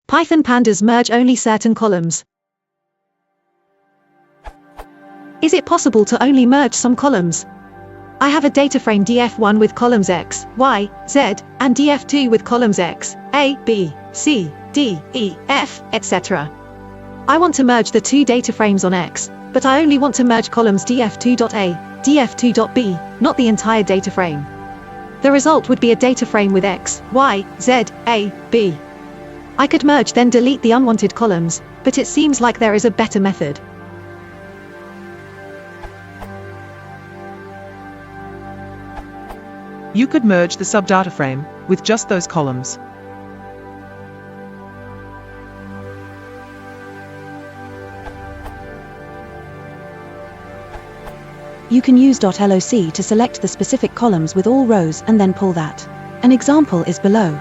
Python pandas merge only certain columns. Is it possible to only merge some columns? I have a data frame df1 with columns x, y, z, and df2 with columns x, a, b, c, d, e, f, etc. I want to merge the two data frames on x, but I only want to merge columns df2.a, df2.b, not the entire data frame. The result would be a data frame with x, y, z, a, b. I could merge then delete the unwanted columns, but it seems like there is a better method. You could merge the subdata frame with just those columns. You can use .loc to select the specific columns with all rows and then pull that. An example is below.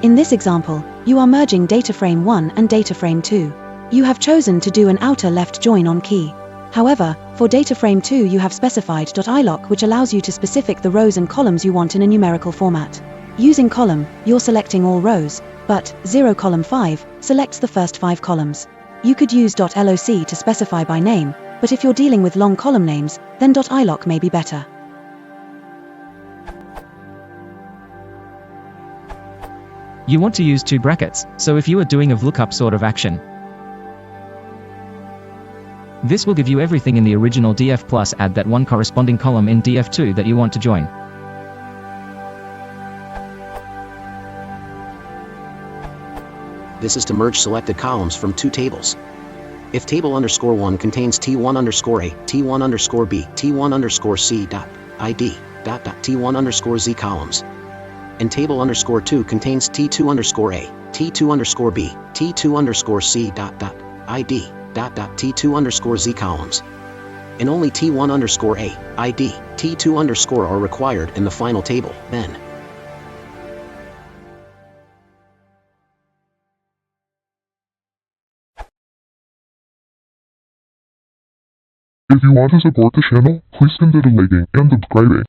In this example, you are merging data frame 1 and data frame 2. You have chosen to do an outer left join on key. However, for data frame 2 you have specified .iloc, which allows you to specify the rows and columns you want in a numerical format. Using column, you're selecting all rows, but 0 column 5 selects the first 5 columns. You could use .loc to specify by name, but if you're dealing with long column names, then .iloc may be better. You want to use two brackets, so if you are doing a lookup sort of action, this will give you everything in the original df plus add that one corresponding column in df2 that you want to join. This is to merge selected columns from two tables. If table _1 contains t1_a, t1_b, t1_c dot id dot t1_z columns, and table _2 contains t2_a, t2_b, t2_c dot id dot t2_z columns, and only t1_a, id, t2_ are required in the final table, then if you want to support the channel, please consider liking and subscribing.